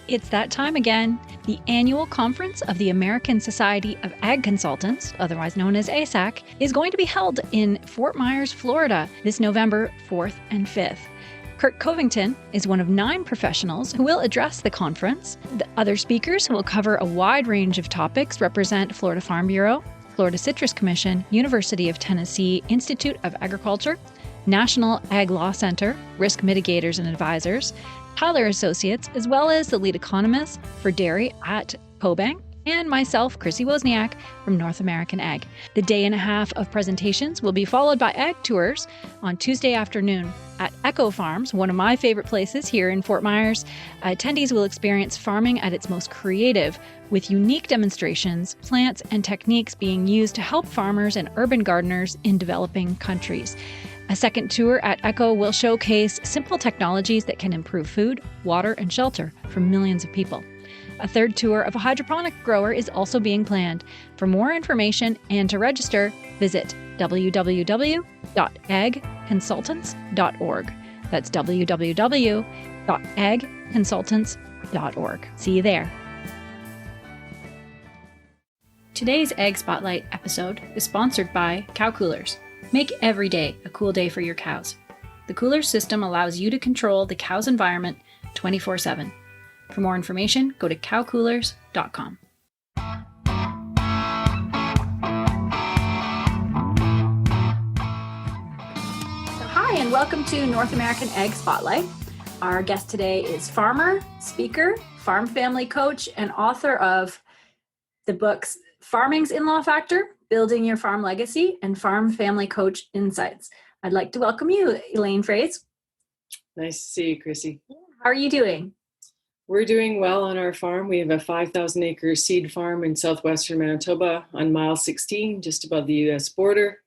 It's that time again. The annual conference of the American Society of Ag Consultants, otherwise known as ASAC, is going to be held in Fort Myers, Florida, this November 4th and 5th. Kurt Covington is one of 9 professionals who will address the conference. The other speakers who will cover a wide range of topics represent Florida Farm Bureau, Florida Citrus Commission, University of Tennessee Institute of Agriculture, National Ag Law Center, Risk Mitigators and Advisors, Tyler Associates, as well as the lead economist for dairy at CoBank, and myself, Chrissy Wozniak from North American Ag. The day and a half of presentations will be followed by ag tours on Tuesday afternoon at Echo Farms, one of my favorite places here in Fort Myers. Attendees will experience farming at its most creative, with unique demonstrations, plants, and techniques being used to help farmers and urban gardeners in developing countries. A second tour at Echo will showcase simple technologies that can improve food, water, and shelter for millions of people. A third tour of a hydroponic grower is also being planned. For more information and to register, visit www.agconsultants.org. That's www.agconsultants.org. See you there. Today's Ag Spotlight episode is sponsored by Cow Coolers. Make every day a cool day for your cows. The cooler system allows you to control the cow's environment 24/7. For more information, go to cowcoolers.com. Hi, and welcome to North American Ag Spotlight. Our guest today is farmer, speaker, farm family coach, and author of the books Farming's In-Law Factor, Building Your Farm Legacy, and Farm Family Coach Insights. I'd like to welcome you, Elaine Froese. Nice to see you, Chrissy. How are you doing? We're doing well on our farm. We have a 5,000-acre seed farm in southwestern Manitoba on mile 16, just above the U.S. border.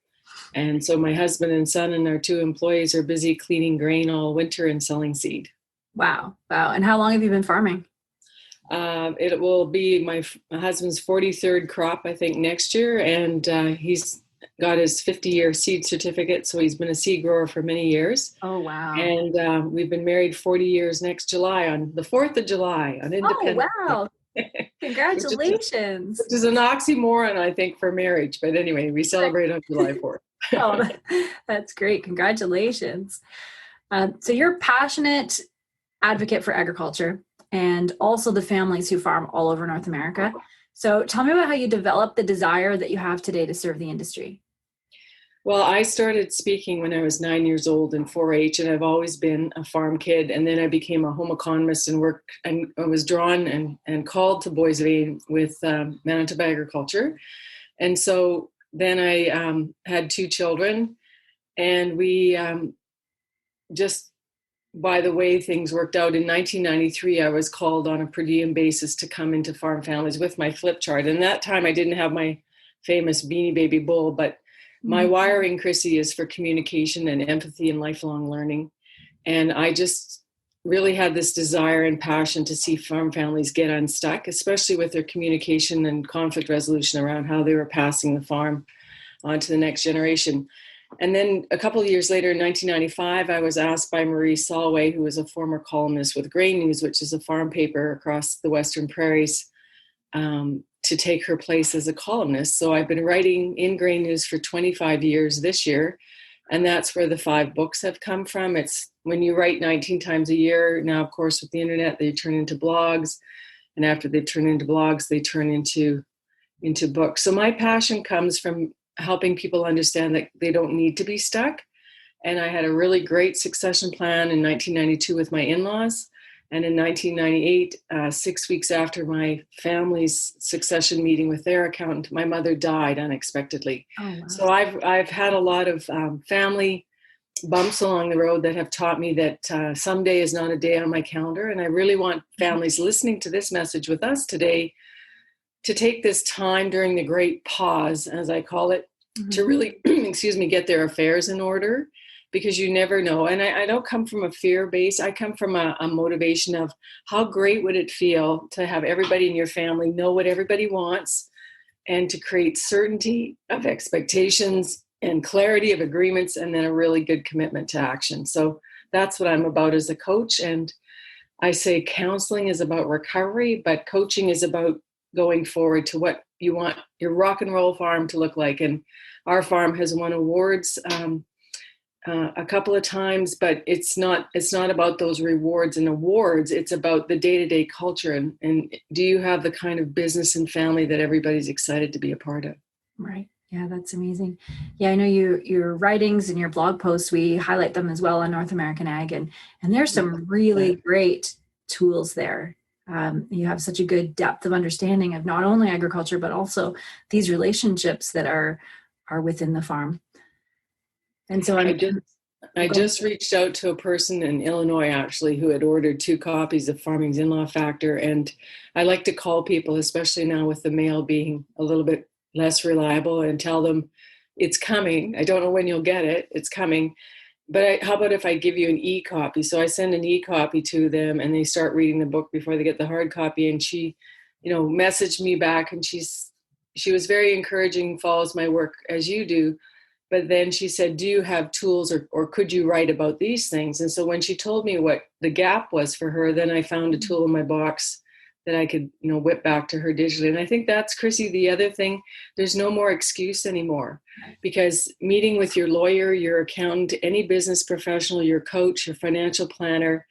And so my husband and son and our 2 employees are busy cleaning grain all winter and selling seed. Wow. And how long have you been farming? It will be my husband's 43rd crop, I think, next year. And he's got his 50-year seed certificate. So he's been a seed grower for many years. Oh, wow. And we've been married 40 years next July, on the 4th of July, on Independence Day. Oh, wow. Congratulations. Which is an oxymoron, I think, for marriage. But anyway, we celebrate on July 4th. Oh, that's great. Congratulations. So you're a passionate advocate for agriculture and also the families who farm all over North America. So tell me about how you developed the desire that you have today to serve the industry. Well, I started speaking when I was 9 years old in 4-H, and I've always been a farm kid. And then I became a home economist and worked, and I was drawn and called to Boys of Aid with Manitoba Agriculture. And so then I had 2 children, and we just, by the way things worked out, in 1993, I was called on a per diem basis to come into farm families with my flip chart. And that time I didn't have my famous Beanie Baby bull, but my wiring, Chrissy, is for communication and empathy and lifelong learning. And I just really had this desire and passion to see farm families get unstuck, especially with their communication and conflict resolution around how they were passing the farm on to the next generation. And then a couple of years later, in 1995, I was asked by Marie Solway, who was a former columnist with Grain News, which is a farm paper across the Western Prairies, to take her place as a columnist. So I've been writing in Grain News for 25 years this year, and that's where the 5 books have come from. It's when you write 19 times a year. Now, of course, with the internet, they turn into blogs, and after they turn into blogs, they turn into books. So my passion comes from helping people understand that they don't need to be stuck. And I had a really great succession plan in 1992 with my in-laws. And in 1998, 6 weeks after my family's succession meeting with their accountant, my mother died unexpectedly. Oh, wow. So I've had a lot of family bumps along the road that have taught me that someday is not a day on my calendar. And I really want families listening to this message with us today to take this time during the great pause, as I call it, to really, get their affairs in order, because you never know. And I don't come from a fear base. I come from a motivation of how great would it feel to have everybody in your family know what everybody wants, and to create certainty of expectations and clarity of agreements, and then a really good commitment to action. So that's what I'm about as a coach. And I say counseling is about recovery, but coaching is about going forward to what you want your rock and roll farm to look like. And our farm has won awards a couple of times, but it's not about those rewards and awards. It's about the day-to-day culture. And do you have the kind of business and family that everybody's excited to be a part of? Right. Yeah, that's amazing. Yeah, I know your writings and your blog posts, we highlight them as well on North American Ag, and there's some really great tools there. You have such a good depth of understanding of not only agriculture, but also these relationships that are within the farm. And so I just reached out to a person in Illinois, actually, who had ordered 2 copies of Farming's In-Law Factor. And I like to call people, especially now with the mail being a little bit less reliable, and tell them it's coming. I don't know when you'll get it. It's coming. But how about if I give you an e-copy? So I send an e-copy to them, and they start reading the book before they get the hard copy. And she, messaged me back, and she was very encouraging, follows my work as you do. But then she said, do you have tools, or could you write about these things? And so when she told me what the gap was for her, then I found a tool in my box that I could, whip back to her digitally. And I think that's, Chrissy, the other thing. There's no more excuse anymore, because meeting with your lawyer, your accountant, any business professional, your coach, your financial planner,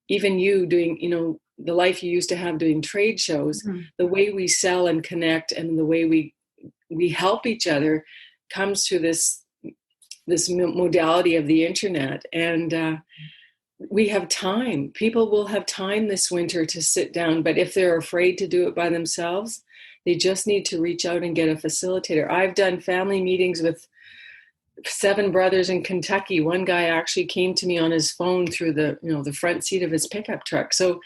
even you doing, the life you used to have doing trade shows, the way we sell and connect and the way we help each other comes through this modality of the internet. And we have time. People will have time this winter to sit down, but if they're afraid to do it by themselves, they just need to reach out and get a facilitator. I've done family meetings with 7 brothers in Kentucky. One guy actually came to me on his phone through the front seat of his pickup truck. So,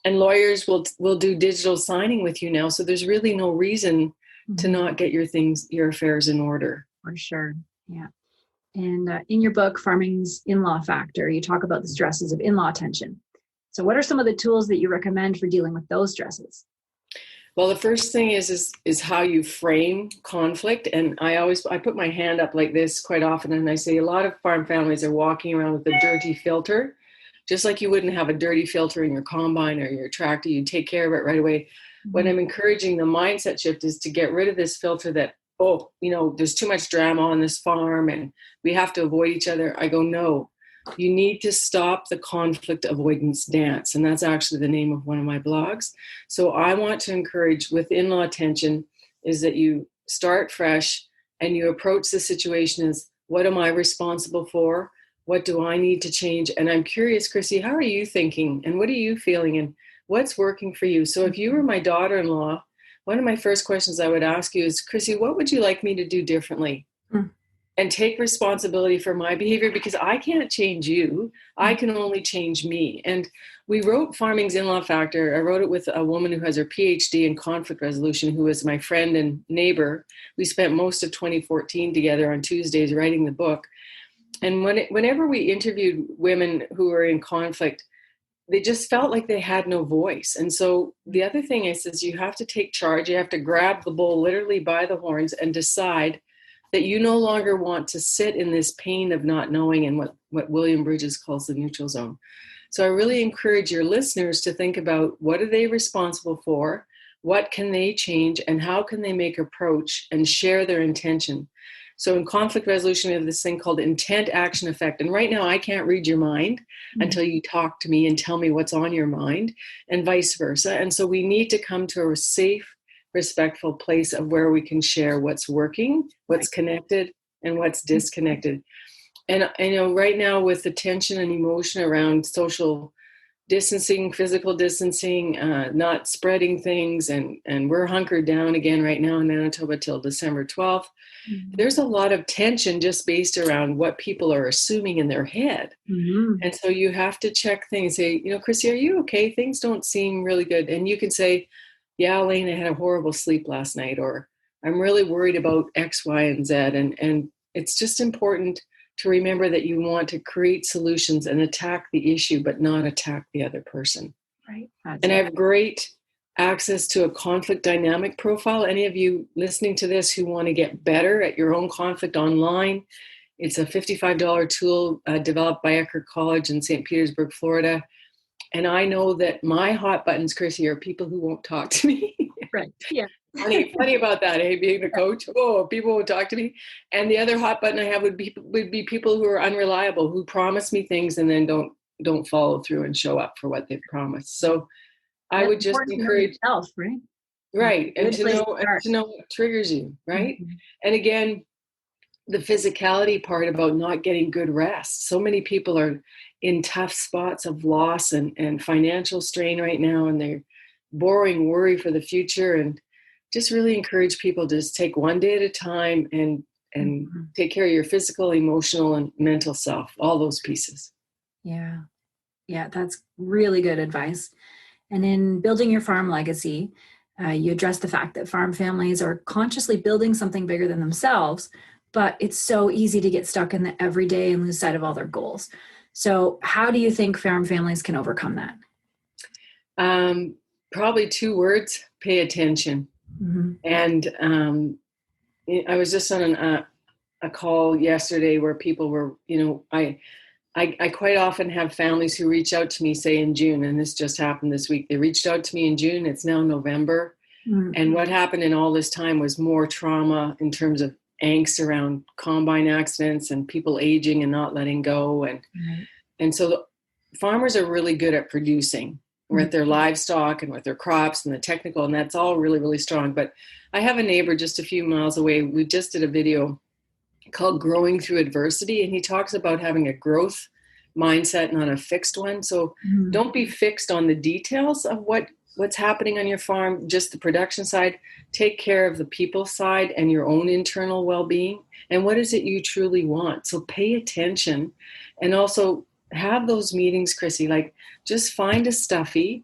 and lawyers will do digital signing with you now. So there's really no reason to not get your affairs in order. For sure. Yeah. And in your book, Farming's In-Law Factor, you talk about the stresses of in-law tension. So what are some of the tools that you recommend for dealing with those stresses? Well, the first thing is how you frame conflict. And I put my hand up like this quite often, and I say a lot of farm families are walking around with a dirty filter, just like you wouldn't have a dirty filter in your combine or your tractor. You take care of it right away. What I'm encouraging the mindset shift is to get rid of this filter that, there's too much drama on this farm and we have to avoid each other. I go, no, you need to stop the conflict avoidance dance. And that's actually the name of one of my blogs. So I want to encourage with in-law tension is that you start fresh and you approach the situation as, what am I responsible for? What do I need to change? And I'm curious, Chrissy, how are you thinking? And what are you feeling? And what's working for you? So if you were my daughter-in-law, one of my first questions I would ask you is, Chrissy, what would you like me to do differently? And take responsibility for my behavior, because I can't change you. I can only change me. And we wrote Farming's In-Law Factor. I wrote it with a woman who has her PhD in conflict resolution, who is my friend and neighbor. We spent most of 2014 together on Tuesdays writing the book. And whenever we interviewed women who were in conflict, they just felt like they had no voice. And so the other thing is you have to take charge. You have to grab the bull literally by the horns and decide that you no longer want to sit in this pain of not knowing and what William Bridges calls the neutral zone. So I really encourage your listeners to think about, what are they responsible for? What can they change? And how can they make approach and share their intention? So in conflict resolution, we have this thing called intent, action, effect. And right now, I can't read your mind until you talk to me and tell me what's on your mind, and vice versa. And so we need to come to a safe, respectful place of where we can share what's working, what's connected, and what's disconnected. And right now, with the tension and emotion around social distancing, physical distancing, not spreading things, and we're hunkered down again right now in Manitoba till December 12th. There's a lot of tension just based around what people are assuming in their head. And so you have to check things, say, Chrissy, are you okay? Things don't seem really good. And you can say, yeah, Elaine, I had a horrible sleep last night, or I'm really worried about X, Y, and Z. And it's just important to remember that you want to create solutions and attack the issue, but not attack the other person. Right. And I have great access to a conflict dynamic profile. Any of you listening to this who want to get better at your own conflict online, it's a $55 tool developed by Eckerd College in St. Petersburg, Florida. And I know that my hot buttons, Chrissy, are people who won't talk to me. Right. Yeah. Funny about that, hey, being a coach. Oh, people won't talk to me. And the other hot button I have would be people who are unreliable, who promise me things and then don't follow through and show up for what they've promised. So I would just encourage yourself, right? Right. And to know what triggers you, right? Mm-hmm. And again, the physicality part about not getting good rest. So many people are in tough spots of loss and financial strain right now, and they're borrowing worry for the future. And just really encourage people to just take one day at a time and Mm-hmm. take care of your physical, emotional, and mental self, all those pieces. Yeah. Yeah, that's really good advice. And in building your farm legacy, you address the fact that farm families are consciously building something bigger than themselves, but it's so easy to get stuck in the everyday and lose sight of all their goals. So how do you think farm families can overcome that? Probably 2 words: pay attention. Mm-hmm. And I was just on a call yesterday where people were, I quite often have families who reach out to me, say in June, and this just happened this week. They reached out to me in June. It's now November. Mm-hmm. And what happened in all this time was more trauma in terms of angst around combine accidents and people aging and not letting go. And so the farmers are really good at producing with their livestock and with their crops and the technical, and that's all really, really strong. But I have a neighbor just a few miles away. We just did a video called Growing Through Adversity, and he talks about having a growth mindset, not a fixed one. So don't be fixed on the details of what's happening on your farm, just the production side. Take care of the people side and your own internal well-being. And what is it you truly want? So pay attention, and also have those meetings, Chrissy, like just find a stuffy,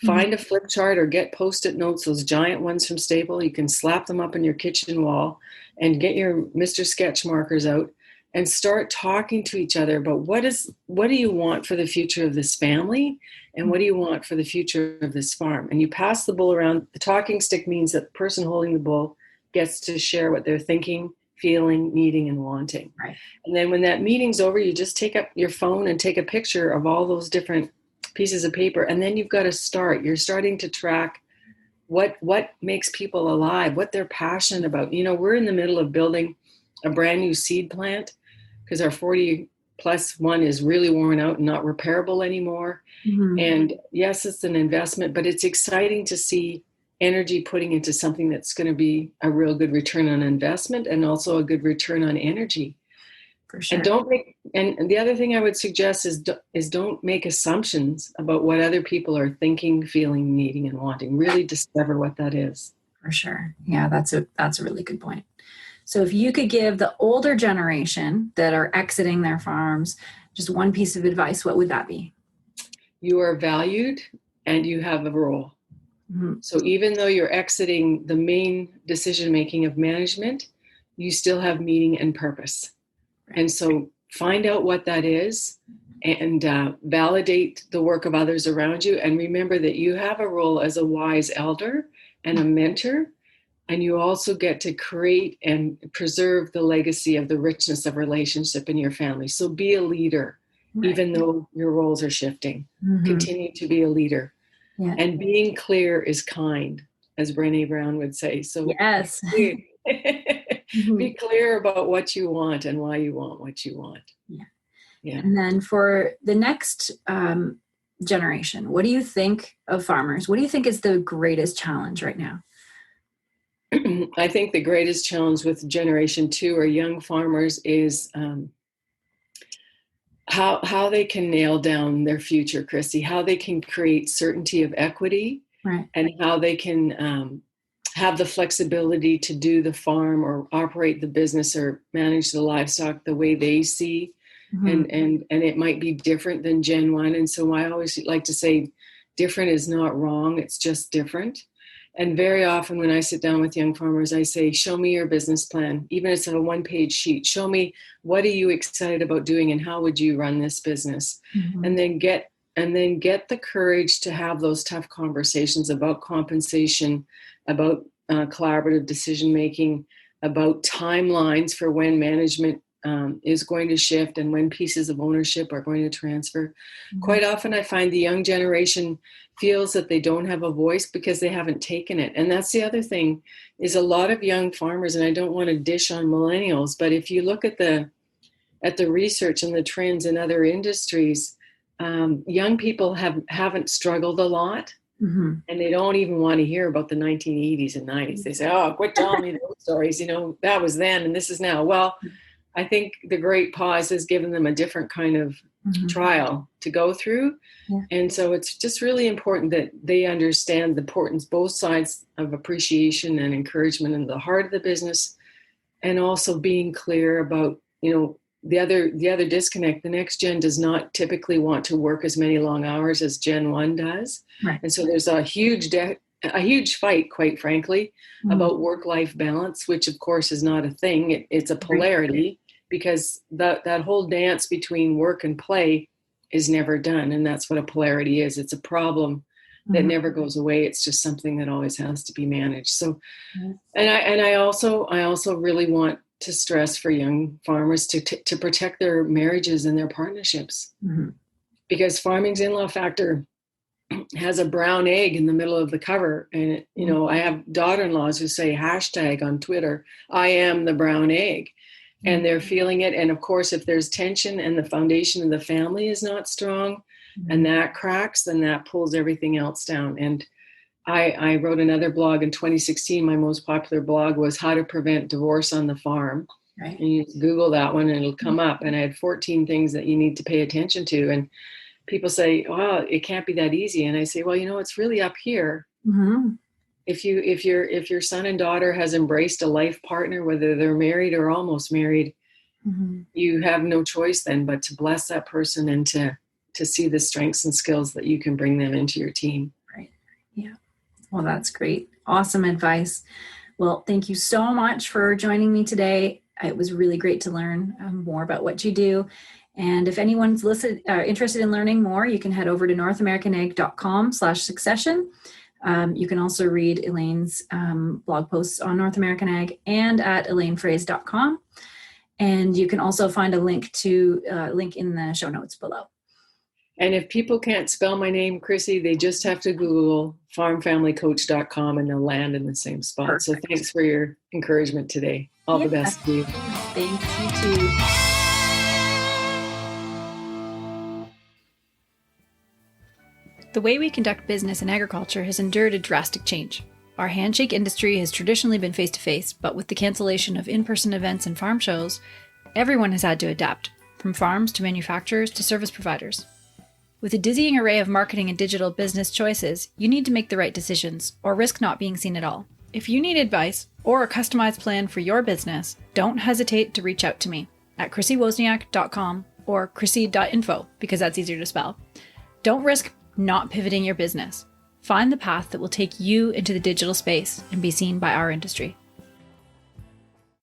find a flip chart or get Post-it notes, those giant ones from Staples. You can slap them up on your kitchen wall and get your Mr. Sketch markers out and start talking to each other about what do you want for the future of this family and what do you want for the future of this farm. And you pass the bull around. The talking stick means that the person holding the bull gets to share what they're thinking, feeling, needing, and wanting. Right. And then when that meeting's over, you just take up your phone and take a picture of all those different pieces of paper. And then you've got to start. You're starting to track what makes people alive, what they're passionate about. We're in the middle of building a brand new seed plant because our 40 plus one is really worn out and not repairable anymore. Mm-hmm. And yes, it's an investment, but it's exciting to see energy putting into something that's going to be a real good return on investment and also a good return on energy. For sure. And the other thing I would suggest is don't make assumptions about what other people are thinking, feeling, needing, and wanting. Really discover what that is. For sure. Yeah, that's a really good point. So if you could give the older generation that are exiting their farms just one piece of advice, what would that be? You are valued and you have a role. Mm-hmm. So even though you're exiting the main decision-making of management, you still have meaning and purpose. And so find out what that is and validate the work of others around you. And remember that you have a role as a wise elder and a mentor. And you also get to create and preserve the legacy of the richness of relationship in your family. So be a leader, right, even though your roles are shifting. Mm-hmm. Continue to be a leader. Yeah. And being clear is kind, as Brené Brown would say. So yes. Be clear about what you want and why you want what you want. Yeah. And then for the next generation, what do you think of farmers? What do you think is the greatest challenge right now? I think the greatest challenge with Generation 2 or young farmers is how they can nail down their future, Chrissy, how they can create certainty of equity, right, and how they can have the flexibility to do the farm or operate the business or manage the livestock the way they see. Mm-hmm. And it might be different than Gen 1. And so I always like to say different is not wrong. It's just different. And very often when I sit down with young farmers, I say, show me your business plan. Even if it's a 1-page sheet, show me what are you excited about doing and how would you run this business? Mm-hmm. And then get the courage to have those tough conversations about compensation, about collaborative decision-making, about timelines for when management is going to shift and when pieces of ownership are going to transfer. Quite often I find the young generation feels that they don't have a voice because they haven't taken it. And that's the other thing, is a lot of young farmers, and I don't want to dish on millennials, but if you look at the research and the trends in other industries, young people haven't struggled a lot. And they don't even want to hear about the 1980s and 90s. They say, oh, quit telling me those stories. That was then and this is now. Well, I think the Great Pause has given them a different kind of trial to go through. Yeah. And so it's just really important that they understand the importance, both sides of appreciation and encouragement in the heart of the business, and also being clear about, the other disconnect. The next gen does not typically want to work as many long hours as Gen 1 does. Right. And so there's a huge fight, quite frankly, about work-life balance, which of course is not a thing. It's a polarity, because that whole dance between work and play is never done. And that's what a polarity is. It's a problem that never goes away. It's just something that always has to be managed. So, and I also really want to stress for young farmers to protect their marriages and their partnerships, because Farming's In-Law Factor has a brown egg in the middle of the cover. And, I have daughter-in-laws who say hashtag on Twitter, I am the brown egg, and they're feeling it. And of course, if there's tension and the foundation of the family is not strong and that cracks, then that pulls everything else down. And I wrote another blog in 2016. My most popular blog was How to Prevent Divorce on the Farm. Right. And you Google that one and it'll come up. And I had 14 things that you need to pay attention to. And people say, well, it can't be that easy. And I say, well, it's really up here. If your son and daughter has embraced a life partner, whether they're married or almost married, you have no choice then but to bless that person and to see the strengths and skills that you can bring them into your team. Right. Yeah. Well, that's great. Awesome advice. Well, thank you so much for joining me today. It was really great to learn more about what you do. And if anyone's interested in learning more, you can head over to northamericanag.com/succession. You can also read Elaine's blog posts on North American Ag and at elainefroese.com. And you can also find a link in the show notes below. And if people can't spell my name, Chrissy, they just have to Google farmfamilycoach.com and they'll land in the same spot. Perfect. So thanks for your encouragement today. All the best to you. Thanks, you too. The way we conduct business in agriculture has endured a drastic change. Our handshake industry has traditionally been face-to-face, but with the cancellation of in-person events and farm shows, everyone has had to adapt, from farms to manufacturers to service providers. With a dizzying array of marketing and digital business choices, you need to make the right decisions or risk not being seen at all. If you need advice or a customized plan for your business, don't hesitate to reach out to me at chrissywozniak.com or chrissy.info, because that's easier to spell. Don't risk not pivoting your business. Find the path that will take you into the digital space and be seen by our industry.